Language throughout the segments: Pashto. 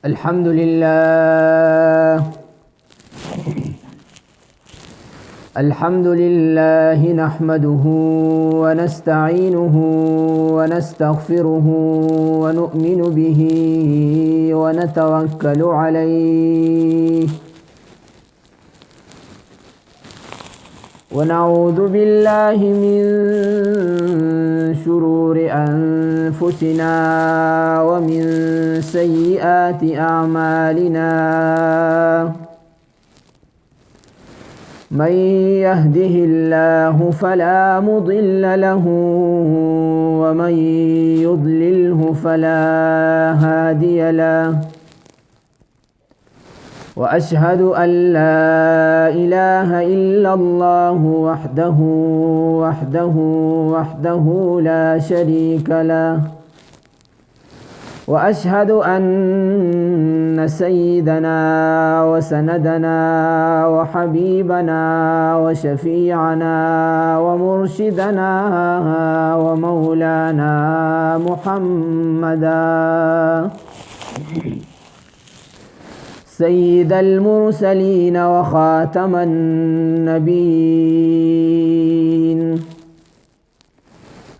الحمد لله. الحمد لله نحمده ونستعينه ونستغفره ونؤمن به ونتوكل عليه ونعوذ بالله من شرور أنفسنا ومن سيئات أعمالنا. من يهده الله فلا مضل له ومن يضلله فلا هادي له. وأشهد أن لا إله إلا الله وحده لا شريك له. وأشهد أن سيدنا وسندنا وحبيبنا وشفيعنا ومرشدنا ومولانا محمدا سيد المرسلين وخاتم النبيين.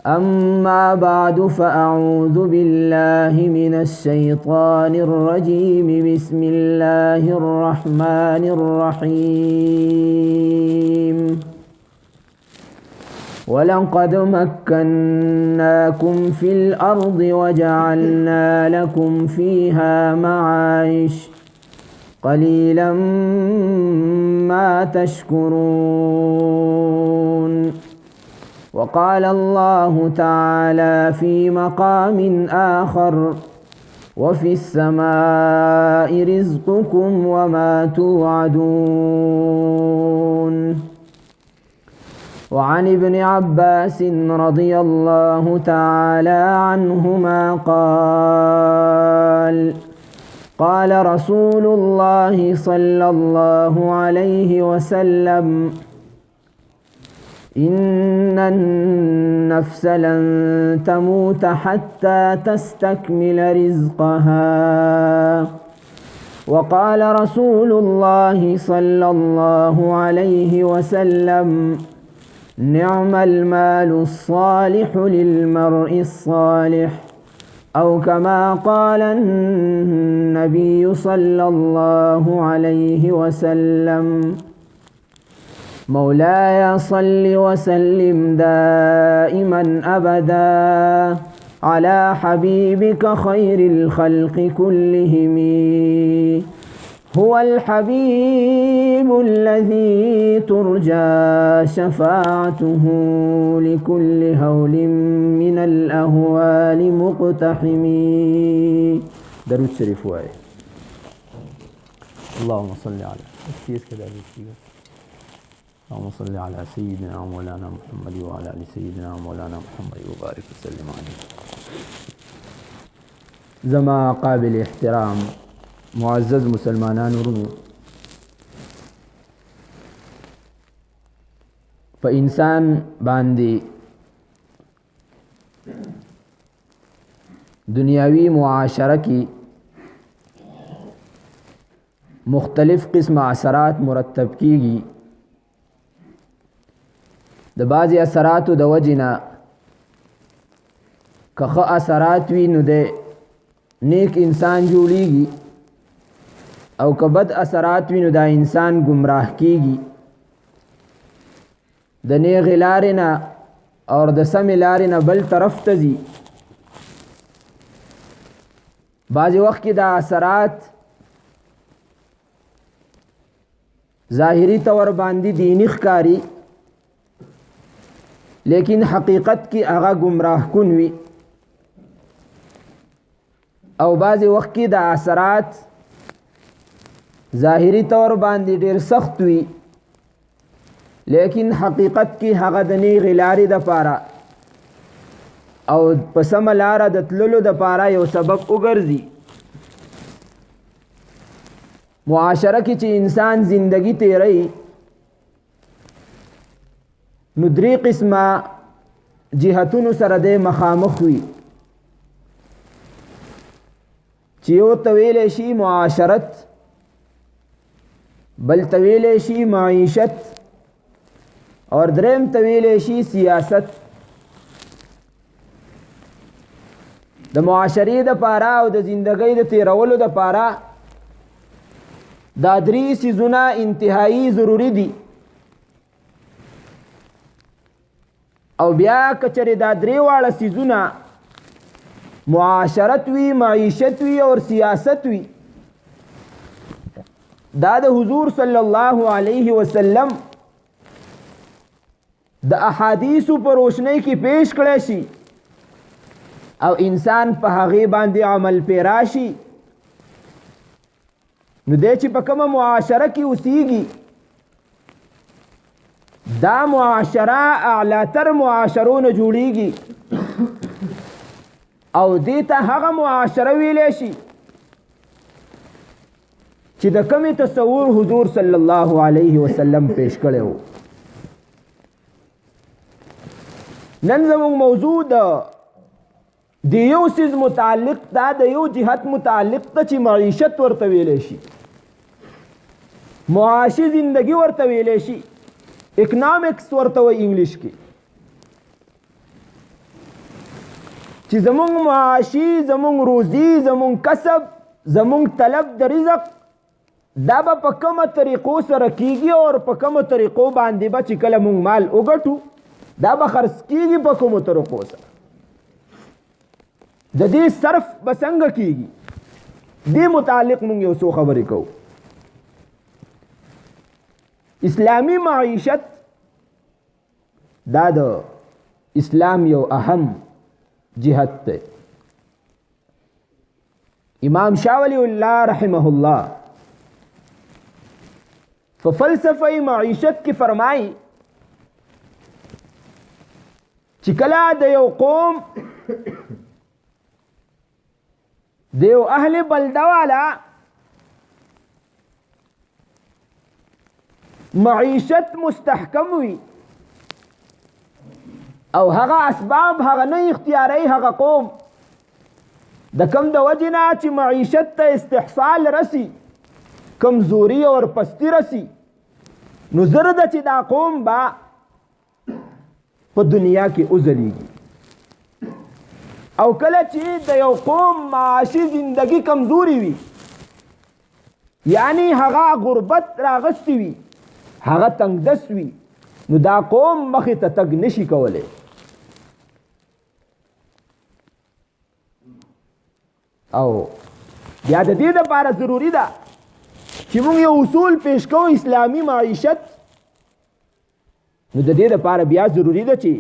أما بعد فأعوذ بالله من الشيطان الرجيم. بسم الله الرحمن الرحيم. ولقد مكناكم في الأرض وجعلنا لكم فيها معايش قليلا ما تشكرون. وقال الله تعالى في مقام آخر: وفي السماء رزقكم وما توعدون. وعن ابن عباس رضي الله تعالى عنهما قال: قال رسول الله صلى الله عليه وسلم: إن النفس لن تموت حتى تستكمل رزقها. وقال رسول الله صلى الله عليه وسلم: نعم المال الصالح للمرء الصالح، أو كما قال النبي صلى الله عليه وسلم: مولاي صل وسلم دائما أبدا على حبيبك خير الخلق كلهم. هو الحبيب الذي ترجى شفاعته لكل هول من الأهوال مقتحم. درود شريف واي. اللهم صل على اللهم صل على سيدنا مولانا محمد وعلى آل سيدنا مولانا محمد وبارك وسلم عليه. زما قابل احترام معزز مسلمانان ورونو، په انسان باندې دنیاوی معاشره کې مختلف قسم اثرات مرتب کیږي. د بعضی اثراتو د وجنه که ښه اثرات وي نو د نیک انسان جوړیږي، او که بد اثرات وي نو دا انسان گمراه کیږي. د نیغې لارې نه او د سمې لارې نه بل طرف ته ځي. بعضې وخت کې دا اثرات ظاهري طور باندې دینی ښکاري، لیکن حقیقت کې هغه گمراه کن وي. او بعضې وخت کې دا اثرات ظاهری طور باندې ډیر سخت وي، لیکن حقیقت کې هغه د نیغې لارې دپاره او په سمه لاره د تللو دپاره یو سبب وګرځي. معاشره کې چې انسان زندگی تیری نو درې قسمه جهتونو سره د مخامخ وي چې یو ته ویلی شي معاشرت، بل ته ویلی شي معیشت، اور دریم ته ویلی شي سیاست. د معاشرې دپاره او د زندګۍ د تیرولو دپاره دا درې څیزونه انتهایی ضروري دي. او بیا که چېرې دا درې واړه څیزونه معاشرت وي، معیشت وي اور سیاست وي، دا د حضور صلی الله علیه وسلم د احادیثو په روشنۍ کې پیش کړی شي او انسان په هغې باندې عمل پیرا شي، نو دی چې په کومه معاشره کې اوسیږي دا معاشره اعلاتر معاشرو نه جوړیږي او دې ته هغه معاشره ویلی شي چې د کومې تصور حضور صلی الله علیه وسلم پیش کړی و. نن زموږ موضوع د یو څیز متعلق دا د یو جهت متعلق ته چې معیشت ورته ویلی شي، معاشي زندگی ورته ویلی شي، اکنامکس ورته وایي انګلیش کې، چې زمونږ معاشي، زمونږ روزي، زمونږ کسب، زمونږ طلب د رزق دا به په کومه طریقو سره کیږي اور په کومه طریقو باندې به چې کله مونږ مال وګټو دا به خرڅ کیږي په کومو طریقو سره، د دې صرف به څنګه کیږي، دې متعلق مونږ یو څو خبرې کوو. اسلامی معیشت دا د اسلام یو اهم جهت ده. امام شاه ولی الله رحمه الله ففلسفه معیشت کی فرمائی چې کله د یو قوم د یو اهل بلده والا معیشت مستحکم وي او هغه اسباب هغه نه اختیاري هغه قوم د کم د وجې نه چې معیشت ته استحصال رسی، کمزوری اور پستی رسی، نو زر ده چې دا قوم با په دنیا کې وځلیږي. او کله چې د یو قوم معاشي زندگی کمزوری وي، یعنی هغه غربت راغستی وي، هغه تنگدس وي، نو دا قوم مخې ته تګ نشي کولی. او بیا د دې دپاره ضروري ده چې موږ یو اصول پیش کوو اسلامي معیشت، نو د دې دپاره بیا ضروري ده چې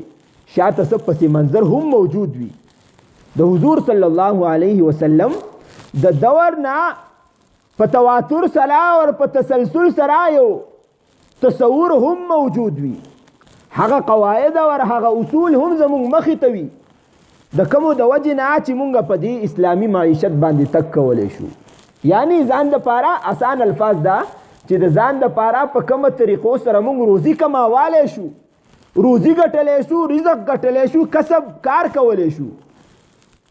شاته څه پس منظر هم موجود وي. د حضور صلی الله علیه وسلم د دور نه په تواتر سره او په تسلسل سره یو تصور هم موجود وي، هغه قواعد او هغه اصول هم زموږ مخې ته وي د کومو د وجې نه چې مونږ په دې اسلامي معیشت باندې تک کولی شو. یعنی ځان دپاره آسان الفاظ ده چې د ځان دپاره په کومه طریقو سره مونږ روزي کماوالی شو، روزي ګټلی شو، رزق ګټلی شو، کسب کار کولی شو،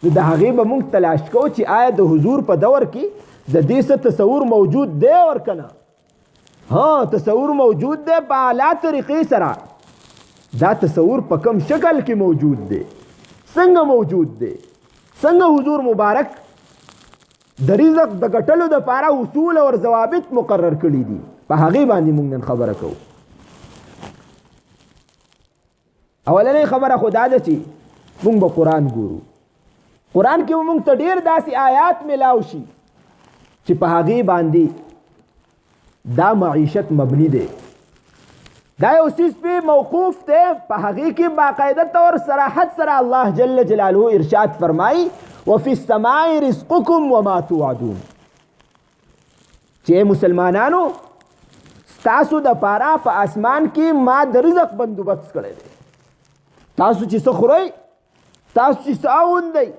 نو د هغې به مونږ تلاش کوو چې آیا د حضور په دور کې د دې څه تصور موجود دی ور که نه. ها تصور موجود دی په اعلی طریقې سره، دا تصور په کم شکل کې موجود دی، څنګه موجود دی، څنګه حضور مبارک د رزق د ګټلو دپاره اصول او ضوابط مقرر کړي دي، په هغې باندې موږ نن خبره کوو. اولنۍ خبره خو دا ده چې موږ به قرآن ګورو. قرآن کې به موږ ته ډېر داسې آیات میلاو شي چې په هغې باندې دا معیشت مبني دی، دا یو څیز پې موقوف دی، په هغې کې باقاعده طور صراحت سره الله جل جلاله ارشاد فرمایي وفي السماء رزقكم وما توعدون، چې مسلمانانو ستاسو دپاره په اسمان کې ما د رزق بندوبست کړی دی، تاسو چې څه خورئ، تاسو چې څه اغوندئ،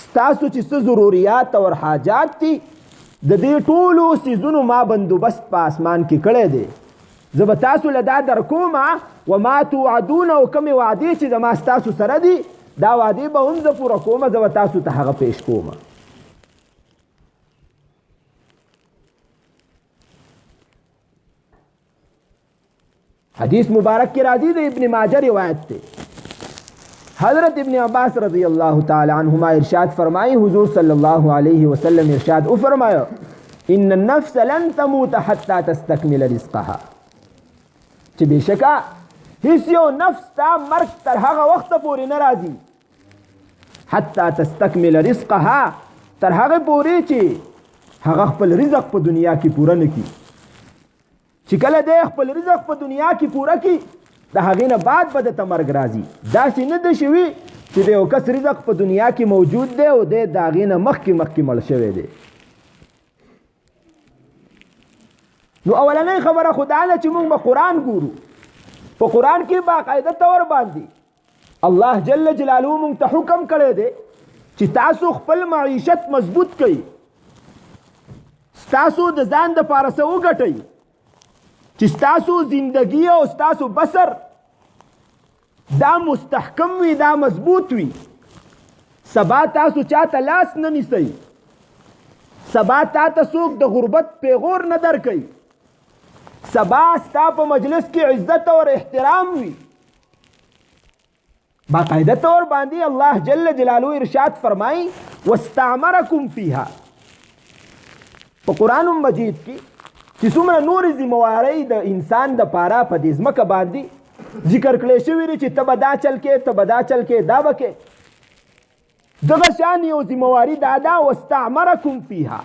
ستاسو چې څه ضروریات او حاجات دي، د دې ټولو څیزونو ما بندوبست په اسمان کې کړی دی. زه به تاسو له دا درکومه وما توعدون، او کومې وعدې چې زما ستاسو سره دي دا وعدې به هم زه پوره کومه، زه به تاسو ته هغه پیش کومه. حدیث مبارک کی راضی دے ابن ماجہ روایت تے حضرت ابن عباس رضی اللہ تعالی عنہما ارشاد فرمائی حضور صلی اللہ علیہ وسلم ارشاد او فرمایا ان النفس لن تموت حتی تستکمل رزقها چې بشکا هیڅ یو نفس تا مرگ تر هغه وخت پورې نه راځي حتی تستکمل رزقها تر هغه پورې چې هغه خپل رزق په دنیا کې پوره نکړي چې کله دې خپل رزق په دنیا کې پوره کړي د هغې نه بعد به درته مرګ راځي داسې نه ده شوي چې د یو کس رزق په دنیا کې موجود دی او دی د هغې نه مخکې مړ شوی دی نو اولنۍ خبره خو دا ده چې موږ به قرآن ګورو په قرآن کې باقاعده طور باندې الله جل جلاله موږ ته حکم کړی دی چې تاسو خپل معیشت مضبوط کړئ ستاسو د ځان دپاره څه وګټئ چې ستاسو زندگی او ستاسو بسر دا مستحکم وي دا مضبوط وي سبا تاسو چاته لاس نه نیسئ سبا تاته څوک د غربت پیغور نه درکوي سبا ستا په مجلس کې عزت او احترام وي باقاعده طور باندې الله جل جلاله ارشاد فرمایي واستعمرکم فیها په قرآن مجید کې چې څومره نورې ذمهوارۍ د انسان د پاره په دې ځمکه باندې ذکر کړی شوي دي چې ته به دا چل کې ته به دا چل کې دا به کې دغه شان یو ذمهواري دا ده واستعمرکم فیها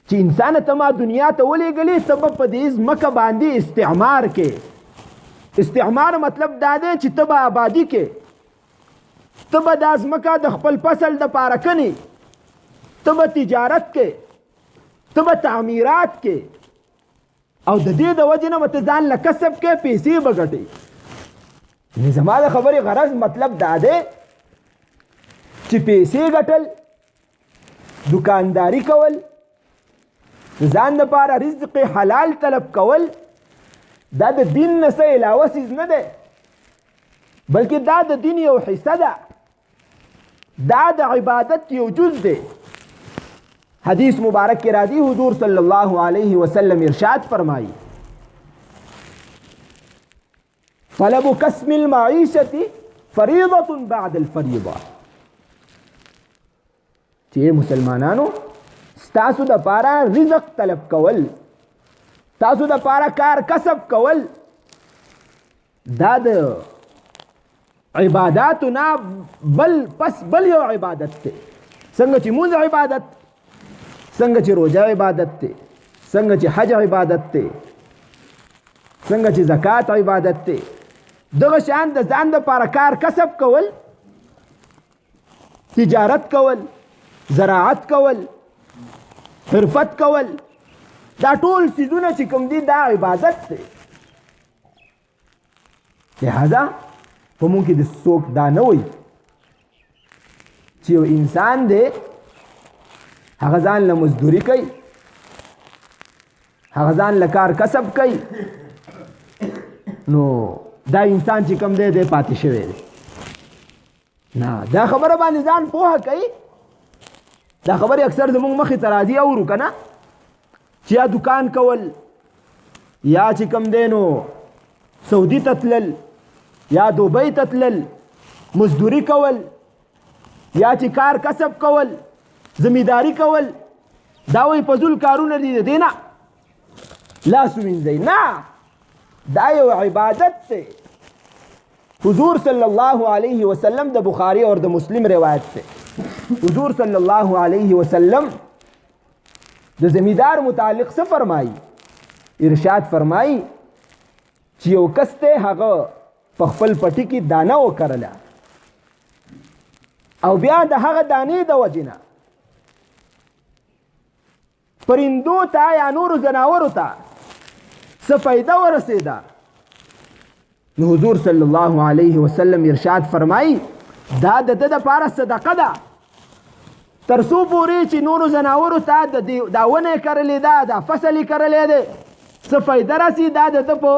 چې انسان ته ما دنیا ته ولېږلې ته به په دې ځمکه باندې استعمار کې استعمار مطلب دا دی چې ته به آبادي کې ته به دا ځمکه د خپل فصل دپاره کنې ته به تجارت کې ته به تعمیرات کې او د دې د وجې نه به ته ځان له کسب کې پیسې به ګټې زما د خبرې غرض مطلب دا دی چې پیسې ګټل دکانداری کول ځان دپاره رزق حلال طلب کول دا د دین نه څه علاوه څیز نه دی بلکې دا د دین یو حصه ده دا د عبادت یو جز دی حدیث مبارک کی راضی حضور صلی اللہ علیہ وسلم ارشاد فرمائی طلب کسب المعیشت فریضة بعد الفریضة چې مسلمانانو ستاسو د پاره رزق طلب کول تاسو د پاره کار کسب کول دا د عباداتو نه بل یو عبادت دی څنګه چې مونږ عبادت څنګه چې روزه عبادت دی څنګه چې حج عبادت دی څنګه چې زکات عبادت دی دغه شان د ځان دپاره کار کسب کول تجارت کول زراعت کول حرفت کول دا ټول څیزونه چې کوم دي دا عبادت دی لہذا په مونږ کې د څوک دا نه وایي چې یو انسان دی هغه ځان له مزدوري کوي هغه ځان له کار کسب کوي نو دا انسان چې کوم دی دی پاتې شوی دی نه دا خبره باندې ځان پوهه کوي دا خبرې اکثر زموږ مخې ته راځي اورو که نه چې یا دکان کول یا چې کوم دی نو سعودي ته تلل یا دوبۍ ته تلل مزدوري کول یا چې کار کسب کول زمینداری کول دا وایي فضول کارونه دي د دې نه لاس ووینځئ نه دا یو عبادت دی حضور صلی الله علیه وسلم د بخاری اور د مسلم روایت دی حضور صلی الله علیه وسلم د زمیندار متعلق څه فرمایي ارشاد فرمایي چې یو کس دی هغه په خپل پټي کې دانه وکرله او بیا د هغه دانې د وجې نه پرندو ته یا نورو ځناورو ته څه فایده ورسېده نو حضور صلی الله علیه وسلم ارشاد فرمایي دا د ده دپاره صدقه ده تر څو پورې چې نورو ځناورو ته دا ونه یې کرلې ده دا فصل یې کرلی دی څه فایده راسي دا د ده په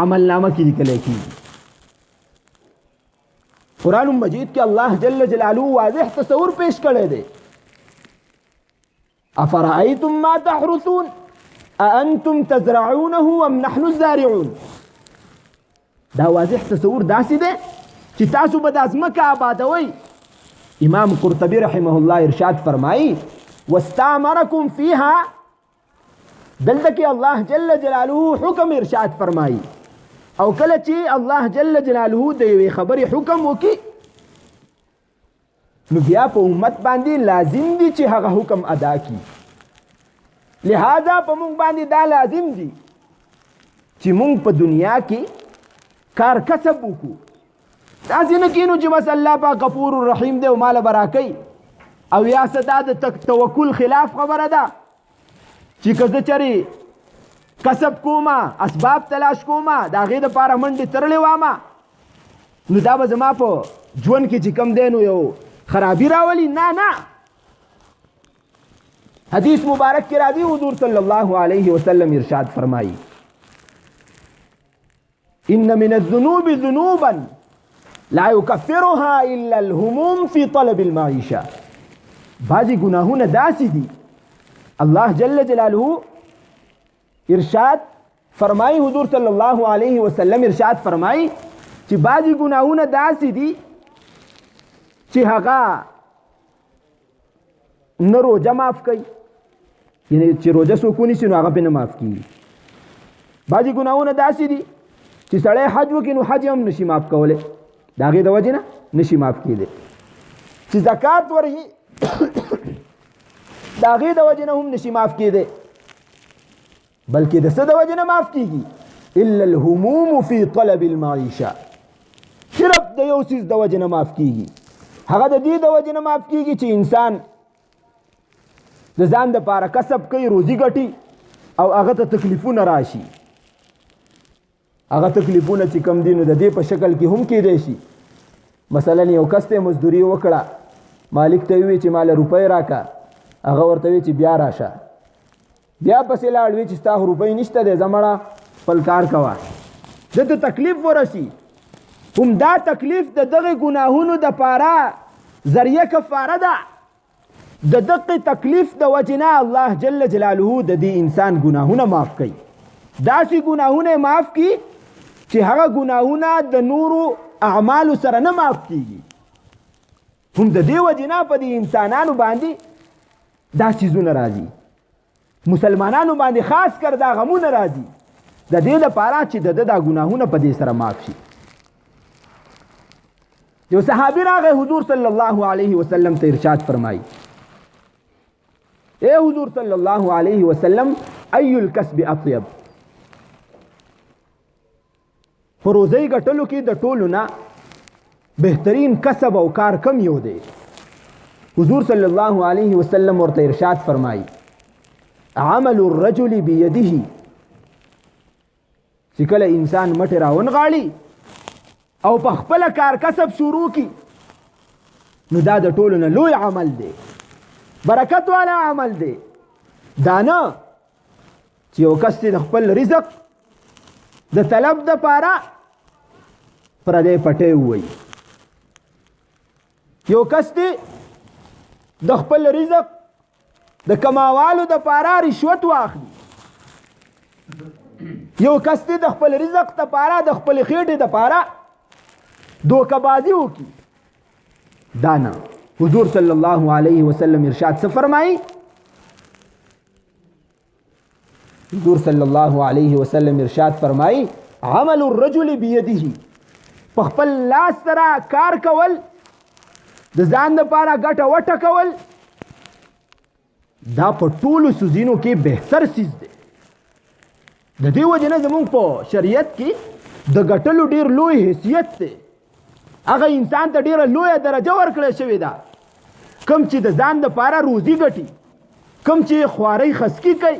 عملنامه کې لیکلی کېږي قرآن مجید کې الله جل جلاله واضح تصور پیش کړی دی افرأیتم ما تحرثون اانتم تزرعونه ام نحن الزارعون. دا واضح تصور داسې دی چې تاسو به د ځمکه آبادوئ. امام قرطبي رحمه الله ارشاد فرمایي واستعمركم فيها، دلته کې الله جل جلاله حکم ارشاد فرمایي، او کله چې الله جل جلاله د یوې خبرې حکم وکړي نو بیا په امت باندې لازم دي چې هغه حکم ادا کړي. لہذا په موږ باندې دا لازم دي چې موږ په دنیا کې کار کسب وکړو. داسې نه کینو چې بس الله پاک غفور الرحیم دی او مال به راکوي، او یا څه دا د توکل خلاف خبره ده چې که زه چرې کسب کومه اسباب تلاش کومه د هغې دپاره منډې تړلې وامه نو دا به زما په ژوند کې چې کوم دی نو یو خرابي راولي. نه، حدیث مبارک کې راځي حضور صلی الله علیه وسلم ارشاد فرمایي ان من الذنوب ذنوبا لا يكفرها الا الهموم في طلب المعيشه. بعضی گناهونه داسې دي الله جل جلاله ارشاد فرمایي، حضور صلی الله علیه وسلم ارشاد فرمایي چې بعضی گناهونه داسې دي چې هغه نه روجه معاف کوي، یعنی چې روجه څوک ونیسي نو هغه پې نه معاف کېږي. بعضې ګناهونه داسې دي چې سړی حج وکړي نو حج هم نشي معاف کولی، د هغې د وجې نه نشي معاف کېدی. چې زکات ورکړي د هغې د وجې نه هم نشي معاف کېدی، بلکې د څه د وجې نه معاف کېږي؟ الا الهموم فی طلب المعیشه. صرف د یو څیز د وجې نه معاف کېږي، هغه د دې د وجې نه معاف کېږي چې انسان د ځان دپاره کسب کوي، روزي ګټي او هغه ته تکلیفونه راشي. هغه تکلیفونه چې کم دي نو د دې په شکل کې هم کېدی شي. مثلا یو کس ته مزدوري وکړه، مالک ته وویل چې ماله روپۍ راکړه، هغه ورته وویل چې بیا راشه، بیا پسې لاړ وی چې ستا روپۍ نشته دی، ځه مړه خپل کار کوه. ده ته تکلیف ورسي، هم دا تکلیف د دغې ګناهونو دپاره ذریعه کفاره ده. د دقې تکلیف د وجې نه الله جل جلاله د دې انسان ګناهونه معاف کوي. داسې ګناهونه معاف کړي چې هغه ګناهونه د نورو اعمالو سره نه معاف کېږي. هم د دې وجې نه په دې انسانانو باندې دا څیزونه راځي، مسلمانانو باندې خاص کر دا غمونه راځي د دې لپاره چې د ده دا ګناهونه په دې سره معاف شي. یو صحابي راغی حضور صلی الله علیه وسلم ته ارشاد فرمایي اے حضور صلی الله علیه وسلم ای الکسب اطیب. په روزۍ ګټلو کې د ټولو نه بهترین کسب او کار کم یو دی؟ حضور صلی الله علیه وسلم ورته ارشاد فرمایي عمل الرجل بیده. چې کله انسان مټې راونغاړي او په خپله کار کسب شروع کی نو دا د ټولو نه لوی عمل دی، برکت والا عمل دی. دا نه چې یو کس د خپل رزق د طلب دپاره پردی پټی ووایي، یو کس د خپل رزق د کماوالو دپاره رشوت واخلي، یو کس د خپل رزق دپاره د خپل خېټې دپاره دوکه‌بازي وکړي. دا نه. حضور صلی الله علیه وسلم ارشاد څه فرمایي؟ حضور صلی الله علیه وسلم ارشاد فرمایي عمل الرجل بیده. په خپل لاس سره کار کول، د ځان لپاره ګټه وټکول، دا په ټولو څیزونو کې بهتر څیز دی. د دې وجې نه زموږ په شریعت کې د ګټلو ډېر لوی حیثیت دی. هغه انسان ته ډېره لویه درجه ورکړی شوې ده کوم چې د ځان دپاره روزي ګټي، کوم چې خوارۍ خسکي کوي،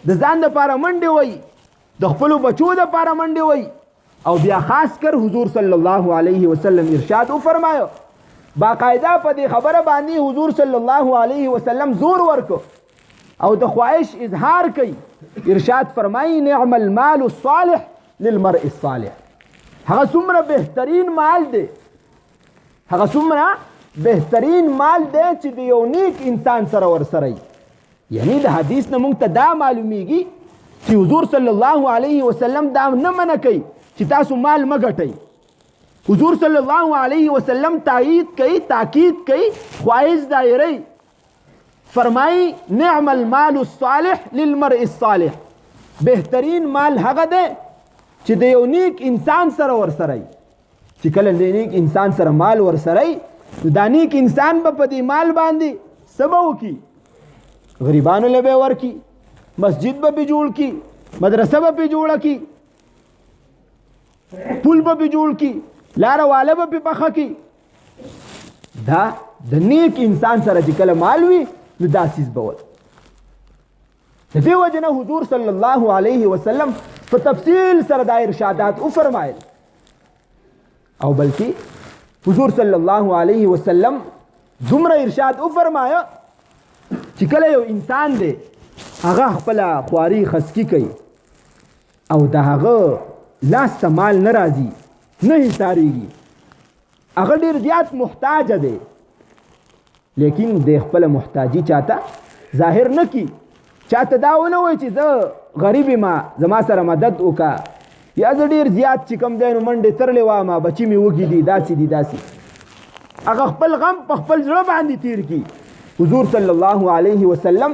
د ځان دپاره منډې وایي، د خپلو بچو دپاره منډې وایي. او بیا خاص کر حضور صلی الله علیه وسلم ارشاد وفرمایو، باقاعده په دې خبره باندې حضور صلی الله علیه وسلم زور ورکو او د خواهش اظهار کوي. ارشاد فرمایي نعم المال الصالح للمرء الصالح. هغه څومره بهترین مال دی، هغه څومره بهترین مال دی چې د یو نیک انسان سره ورسره وي. یعنی د حدیث نه موږ ته دا معلومیږي چې حضور صلی الله علیه وسلم دا نه منع کوي چې تاسو مال مه ګټئ. حضور صلی الله علیه وسلم تایید کوي، تاکید کوي، خواهش دایروي. فرمایي نعم المال الصالح للمرء الصالح، بهترین مال هغه دی چې د یو نیک انسان سره ورسره وي. چې کله د نیک انسان سره مال ورسره وي نو دا نیک انسان به په دې مال باندې څه به وکړي؟ غریبانو له به ورکړي، مسجد به پې جوړ کړي، مدرسه به پې جوړه کړي، پل به پې جوړ کړي، لاره واله به پې پخه کړي. دا د نیک انسان سره چې کله مال وي نو دا څیز به ول. د دې وجه نه حضور صلی الله علیه وسلم په تفصیل سره دا ارشادات وفرمایل. او بلکې حضور صلی الله علیه وسلم دومره ارشاد وفرمایه چې کله یو انسان دی هغه خپله خواري خسکي کوي او د هغه لاس ته مال نه راځي، نه حساریږي، هغه ډېر زیات محتاجه دی، لیکن د خپله محتاجي چاته ظاهر نه کي، چاته دا ونه وایي چې زه غریب یم زما سره مدد وکړه، یا زه ډېر زیات چې کوم دی نو منډې ترلې وامه بچي مې وږي دي، داسې دي داسې. هغه خپل غم په خپل زړه باندې تیر کړي. حضور صلی الله علیه وسلم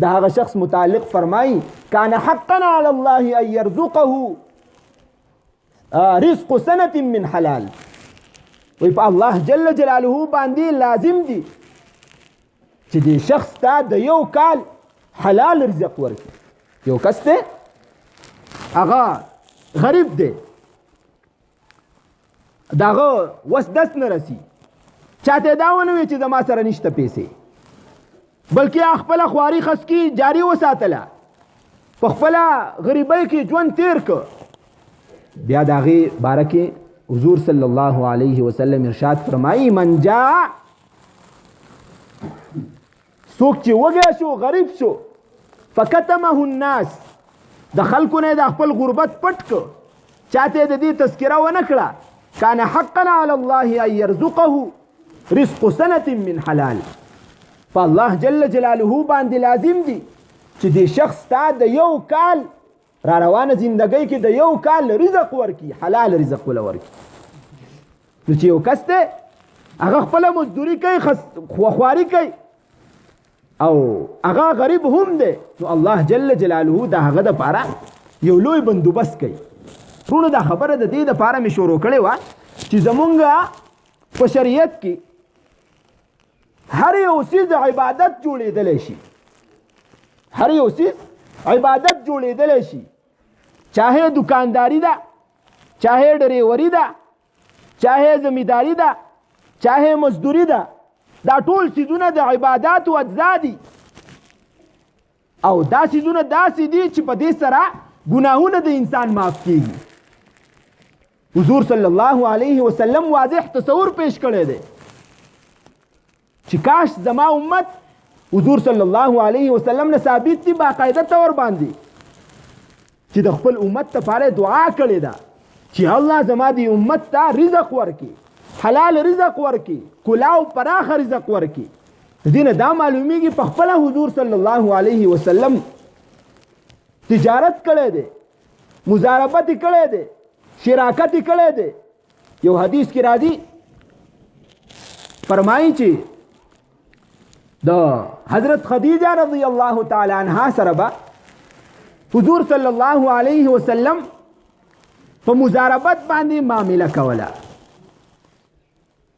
د هغه شخص متعلق فرمایي کان حقا علی الله ان یرزقه رزق سنة من حلال. وی په الله جل جلاله باندې لازم دي چې دې شخص ته د یو کال حلال رزق ورکړي. یو کس دی هغه غریب دی، د هغه وس دس نه رسي، چاته دا ونه وي چې زما سره نشته پیسې، بلکې خپله خواري خسکي جاري وساتله، په خپله غریبۍ کې ژوند تیر که. بیا د هغې باره کې حضور صلی الله علیه وسلم ارشاد فرمایي من جاء، څوک چې وږی شو غریب شو، فکتمه الناس، د خلکو نه د خپل غربت پټ که، چاته د دې تذکره ونه کړه، کان حقا علی الله ان یرزقه رزق سنة من حلال. په الله جل جلاله باندې لازم دي چې دې شخص ته د یو کال را روانه زندګۍ کې د یو کال رزق ورکړي، حلال رزق وله ورکړي. نو چې یو کس دی هغه خپله مزدوري کوي، خواري کوي او هغه غریب هم دی، نو الله جل جلاله د هغه دپاره یو لوی بندوبست کوي. وروڼو دا خبره د دې دپاره مې شروع کړې وه چې زمونږ په شریعت کې هر یو څیز عبادت جوړېدلی شي، هر یو څیز عبادت جوړېدلی شي، چاہے دکانداری ده، چاہے ډریوري ده، چاہے زمینداری ده، چاہے مزدوری ده، دا ټول څیزونه د عبادات و اجزا دي. او دا څیزونه داسې دي چې په دې سره ګناهونه د انسان معاف کیږي. حضور صلی الله علیه وسلم واضح تصور پیش کړی دی چې کاش زما امت حضور صلی الله علیه وسلم نه ثابت دي باقاعده طور باندې چې د خپل امت لپاره دعا کړې ده چې الله زما دې امت ته رزق ورکړي، حلال رزق ورکړي، کلاو پراخه رزق ورکړي. د دې نه دا معلومیږي په خپله حضور صلی الله علیه وسلم تجارت کړی دی، مزاربت یې کړی دی، شراکت یې کړی دی. یو حدیث کې راځي فرمایي چې د حضرت خدیجه رضی الله تعالی عنها سره به حضور صلی الله علیه وسلم په مزاربت باندې معامله کوله.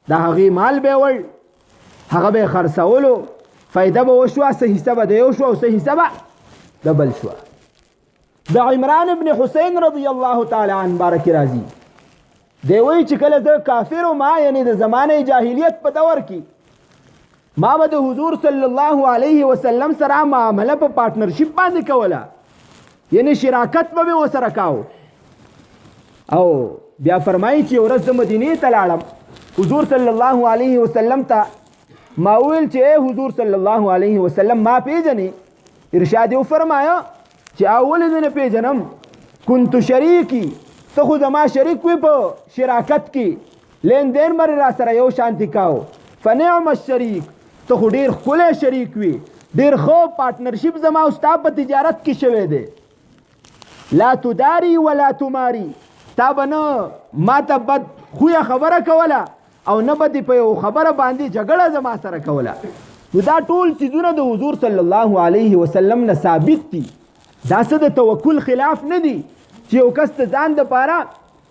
د هغې مال به وړ، هغه به یې خرڅولو، فایده به وشوه، څه حصه به د یو شوه او څه حصه به د بل شوه. د عمران ابن حسین رضی الله تعالی عنه باره کې راځي دی وایي چې کله زه کافر وم، یعنی د زمانه جاهلیت په دور کې ما به د حضور صلی الله علیه وسلم سره معامله په پارټنرشپ باندې کوله، یعنی شراکت به مې ورسره کاوه. او بیا فرمایي چې یو ورځ د مدینې ته لاړم، حضور صلی الله علیه وسلم ته ما وویل چې ای حضور صلی الله علیه وسلم ما پیژنې؟ ارشاد یې وفرمایه چې ولې زه نه پیژنم، کنت شریکی، ته خو زما شریک وي په شراکت کې، لین دین مې را سره یو شانتي کاو، فنعم الشریک، ته خو ډېر ښکلی شریک وي، ډېر ښه پارټنرشپ زما او ستا په تجارت کې شوی دی. لا تداری ولا تماری، تا به نه ما ته بد خویه خبره کوله او نه به دې په یو خبره باندې جګړه زما سره کوله. نو دا ټول څیزونه د حضور صلی الله علیه وسلم نه ثابت دي. دا څه د توکل خلاف نه دي چې یو کس ته ځان دپاره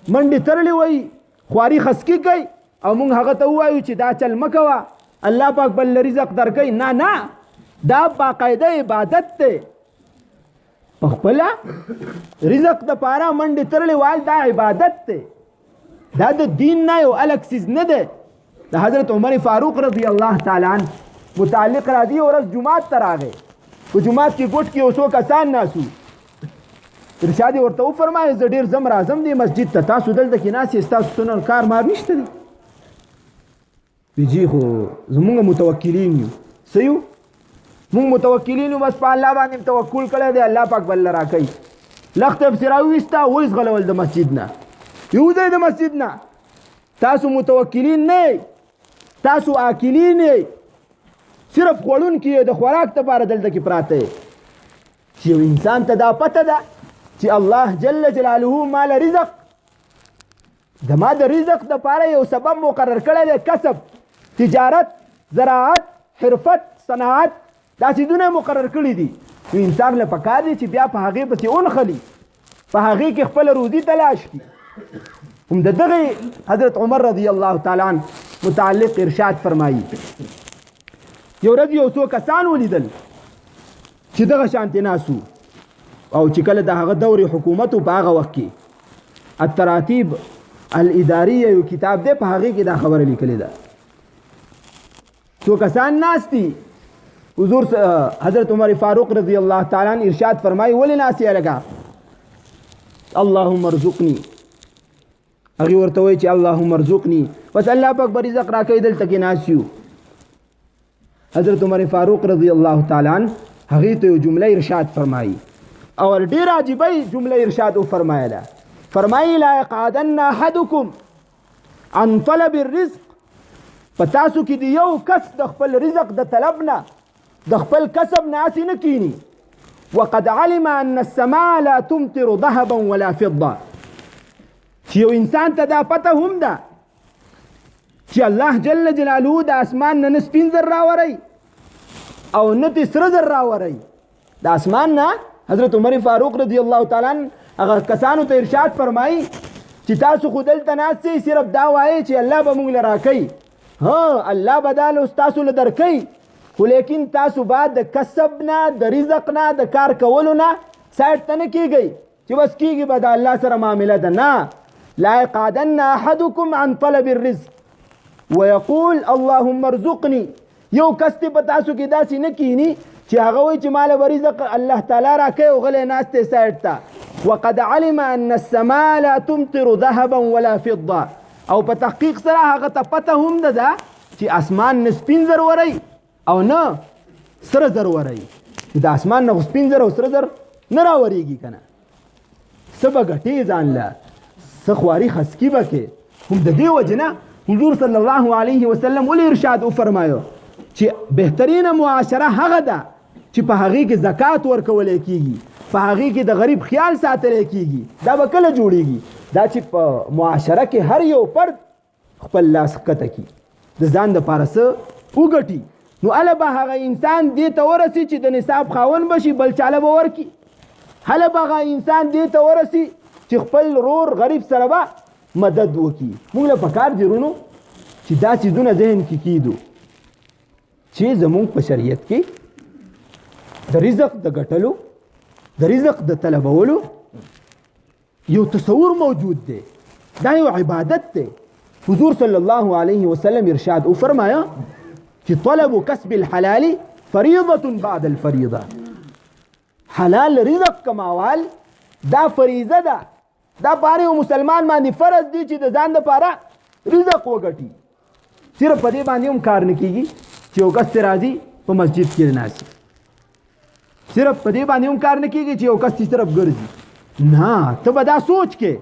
منډې تړلې وي، خواري خسکي کوي او موږ هغه ته ووایو چې دا چل مه کوه، الله پاک بل رزق درکوي. نه نه، دا باقاعده عبادت دی. په خپله رزق دپاره منډې تړلې وال دا عبادت دی. دا د دین نه یو الګ څیز نه دی. د حضرت عمر فاروق رضی الله تعالی عنه متعلق راځي ورځ جمعات ته راغی. په جمعات کې ګوټ کې یو څو کسان ناسو. ارشاد ورته وفرمایه زه ډېر ځم راځم دې مسجد ته، تاسو دلته کې ناست یې، ستاسو څه کار مار نشته دی؟ وی جی خو زمونږ متوکلین یو. څه یو؟ مونږ متوکلین یو، بس په الله باندې توکل کړی دی، الله پاک بل راکوي. لخت پسې راوویسته ویځغلول د مسجد نه، یوځئ د مسجد نه. تاسو متوکلین نه یئ، تاسو عاقلین یئ، صرف خوړونکي د خوراک دپاره دلته کې پراته یئ. چې یو انسان ته دا پته ده چې الله جل جلاله مال رزق زما د رزق دپاره یو سبب مقرر کړی دی، کسب، تجارت، زراعت، حرفت، صناعت، دا څیزونه مقرر کړي دي. نو انسان له پکار دی چې بیا په هغې پسې ونښلي، په هغې کې خپله روزي تلاش کړي. هم د دغې حضرت عمر رضی الله تعالی عنه متعلق ارشاد فرمایي. یو ورځ یو څو کسان ولیدل چې دغه شانتې ناسو او چې کله د هغه دور حکومت په هغه وخت کې التراتیب الاداریه یو کتاب دی، په هغې کې دا خبره لیکلې ده. څو کسان ناست دي، حضور حضرت عمر فاروق رضی الله تعالی عنه ارشاد فرمایي ولې ناست یې لکه اللهم ارزقني. هغې ورته وایي چې اللهم ارزقني، بس الله پاک به رزق راکوي، دلته کې ناست یو. حضرت عمر فاروق رضی الله تعالی عنه هغې ته یو جمله ارشاد فرمایي او ډېر عجیبه جمله ارشاد وفرمایله. فرمایي لا یقعدن احدکم عن طلب الرزق، په تاسو کې د یو کس د خپل رزق د طلب نه، د خپل کسب نه هسې نه کیني. وقد علم ان السماء لا تمطر ذهبا ولا فضه، چې یو انسان ته دا پته هم ده چې الله جل جلاله د اسمان نه سپین زر راوری او نه تې سره زر راوری. د اسمان نه حضرت عمر فاروق رضی الله تعالی عنه هغه کسانو ته ارشاد فرمایي چې تاسو خو دلته ناست یئ، صرف دا وایئ چې الله به موږ له راکوي. ها، الله به دا ستاسو له درکوي، خو لیکن تاسو باید د کسب نه، د رزق نه، د کار کولو نه سایډ ته نه کیږئ چې بس کیږي به د الله سره معامله ده. نه، لا یقعدن احدکم عن طلب الرزق ويقول اللهم ارزقني. یو کس ته په تاسو کې داسې نه کینی چې هغه وایي چې ماله به رزق الله تعالی راکوي او غلی ناست دی سایډ ته. وقد علم ان السماء لا تمطر ذهبا ولا فضه، او په تحقیق سره هغه ته پته هم ده چې اسمان نه سپین زر وری او نه سره زر وری. د اسمان نه سپین زر او سره زر نه راوریږي که نه، څه به ګټې ځان له، څه خواري خسکي به کې. هم د دې وجې نه حضور صلی الله علیه وسلم ولې ارشاد وفرمایو چې بهترینه معاشره هغه ده چې په هغې کې زکات ورکولی کېږي، په هغې کې د غریب خیال ساتلی کېږي. دا به کله جوړیږي؟ دا چې په معاشره کې هر یو فرد خپل لاس ښکته کړي، د ځان دپاره څه وګټي، نو هله به هغه انسان دې ته ورسي چې د نصاب خاوند به شي، بل چاله به ورکړي. هله به هغه انسان دې ته ورسي چې خپل رور غریب سره به مدد وکړي. موږ له پکار دي رونو چې دا څیزونه ذهن کې کیدو چې زمونږ په شریعت کې د رزق د ګټلو، د رزق د طلبولو یو تصور موجود دی، دا یو عبادت دی. حضور صلی الله علیه وسلم ارشاد وفرمایا چې طلب کسب الحلال فریضة بعد الفریضه. حلال رزق کماوال دا فریضه ده، دا په هر یو مسلمان باندې فرض دی چې د ځان دپاره رزق وګټي. صرف په دې باندې هم کار نه کېږي چې یو کس راځي په مسجد کې ناست، صرف په دې باندې هم کار نه کېږي چې یو کس صرف ګرځي. نه، ته به دا سوچ کې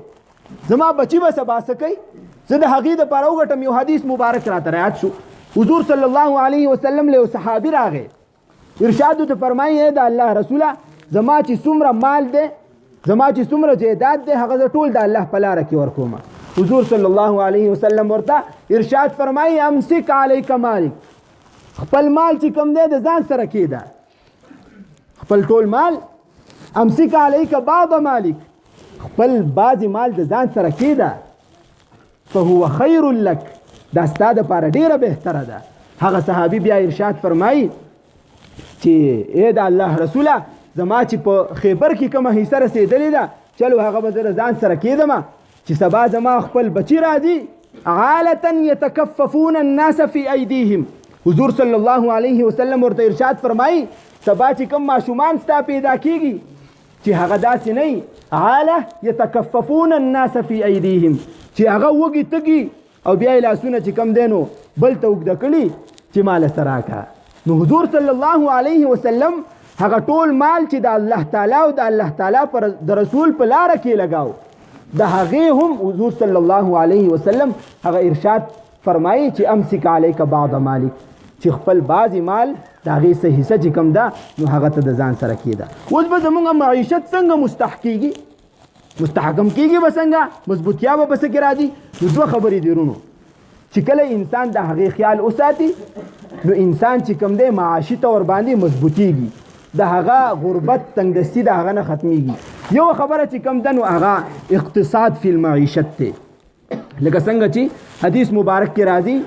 زما بچي به سبا څه کوي، زه د هغې دپاره وګټم. یو حدیث مبارک راته رایاد شو، حضور صلی الله علیه وسلم له یو صحابي راغی، ارشاد ورته فرمایي ای د الله رسوله زما چې څومره مال دی زما چې څومره جیدات دی هغه زه ټول د الله په لاره کې ورکوم. حضور صلی الله علیه وسلم ورته ارشاد فرمایي امسک علیک مالک، خپل مال چې کوم دی د ځان سره کېده، خپل ټول مال. امسک علیک بعض مالک، خپل بعض مال د ځان سره کېده. فهو خیر لک، دا ستا دپاره ډېره بهتره ده. هغه صحابي بیا ارشاد فرمایي چې ای د الله رسوله زما چې په خیبر کې کومه حصه رسېدلې ده چلو هغه به زه د ځان سره کېدم چې سبا زما خپل بچي راځي عالة یتکففون الناس فی ایدیهم. حضور صلی الله علیه وسلم ورته ارشاد فرمایي سبا چې کوم ماشومان ستا پیدا کېږي چې هغه داسې نه عاله یتکففون الناس فی ایدیهم، چې هغه وږي تږي او بیا یې لاسونه چې کم دی نو بل ته اوږده کړي چې مال سره راکړه. نو حضور صلی الله علیه وسلم هغه ټول مال چې د الله تعالی او د الله تعالی پر د رسول په لاره کې لګاو، د هغې هم حضور صلی الله علیه وسلم هغه ارشاد فرمایي چې امسک علیک بعض مالک، چې خپل بعضې مال د هغې څه حصه چې کوم ده نو هغه ته د ځان سره کېده. اوس به زموږ معیشت څنګه مستحکم کېږي به څنګه مضبوطیا به پسې کې راځي. نو دوه خبرې دي ورونو، چې کله انسان د هغې خیال وساتي نو انسان چې کوم دی معاشي طور باندې مضبوطیږي، د هغه غربت تنګدستي د هغه نه ختمیږي. یو خبره چې کوم ده نو هغه اقتصاد فی المعیشت دی، لکه څنګه چې حدیث مبارک کې راځي،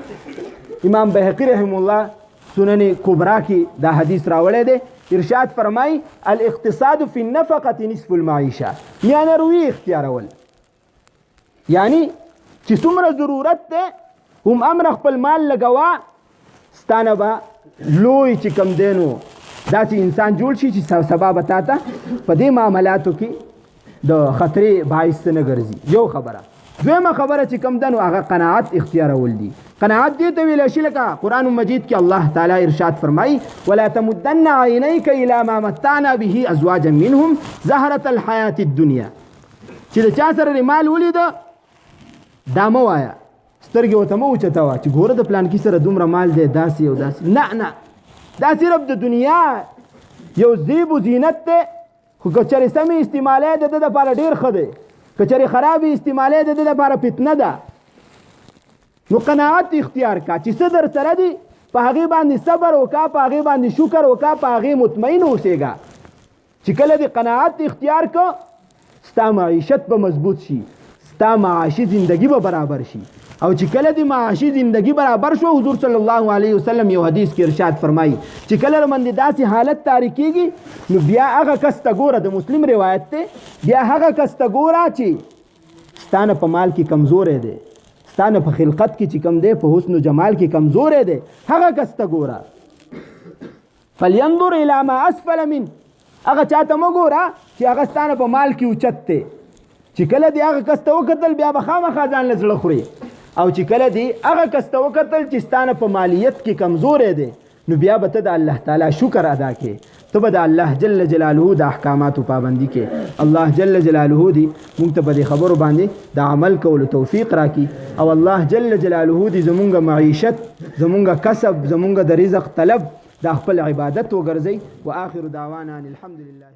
امام بهقي رحم الله سنن کبرا کې دا حدیث راوړی دی. ارشاد فرمای الاقتصاد فی النفقه نصف المعیشه، یعنی روی اختیارول، یعنی چې څومره ضرورت دی هم امر خپل مال لګوا، ستانه به لوی چې کم دی نو داسې انسان جوړ شي چې سبا به تا ته په دې معاملاتو کې د خطرې باعث نه ګرځي. یو خبره. دویمه خبره چې کم ده نو هغه قناعت اختیارول دي. قناعت دې ته ویلی شي لکه قرآن مجید کې الله تعالی ارشاد فرمایي ولا تمدن عینیک الی ما متعنا به ازواجا منهم زهرة الحیاة الدنیا، چې د چا سره مال ولیده دا مه وایه، سترګې ورته مه اوچتوه چې ګوره د پلانکي سره دومره مال دی داسې او داسې. نه، دا صرف د دنیا یو زیب و زینت دی، خو که چېرې سمې استعمالی د ده دپاره ډېر ښه دی، که چېرې خرابې استعمالی د ده دپاره فتنه ده. نو قناعت اختیار کا چې څه در سره دي په هغې باندې صبر وکړه، په هغې باندې شکر وکړه، په هغې مطمئن اوسېږه. چې کله دې قناعت اختیار کو ستا معیشت به مضبوط شي، ستا معاشي زندگی به برابر شي. او چې کله دې معاشي زندگی برابر شو، حضور صلی الله علیه وسلم یو حدیث کې ارشاد فرمایي چې کله باندې داسې حالت طاری کېږي نو بیا هغه کس ته ګوره، د مسلم روایت دی، بیا هغه کس ته ګوره چې ستانه په مال کې کمزوری دی، ستانه په خلقت کې چې کم دی، په حسن و جمال کې کمزوری دی، هغه کس ته ګوره. فلینظر الی ما اسفل من، هغه چاته مه ګوره چې هغه ستانه په مال کې اوچت دی. چې کله دې هغه کس ته وکتل بیا به خامخا ځان له زړه خوري، او چې کله دې هغه کس ته وکتل چې ستانه په مالیت کې کمزوری دی نو بیا به ته د الله تعالی شکر ادا کې، ته به د الله جل جلاله د احکاماتو پابندي کې. الله جل جلاله دې موږ ته په دې خبرو باندې د عمل کولو توفیق راکړي، او الله جل جلاله دې زمونږ معیشت، زمونږ کسب، زمونږ د رزق طلب د خپل عبادت وګرځي. واخر دعوانا الحمد لله.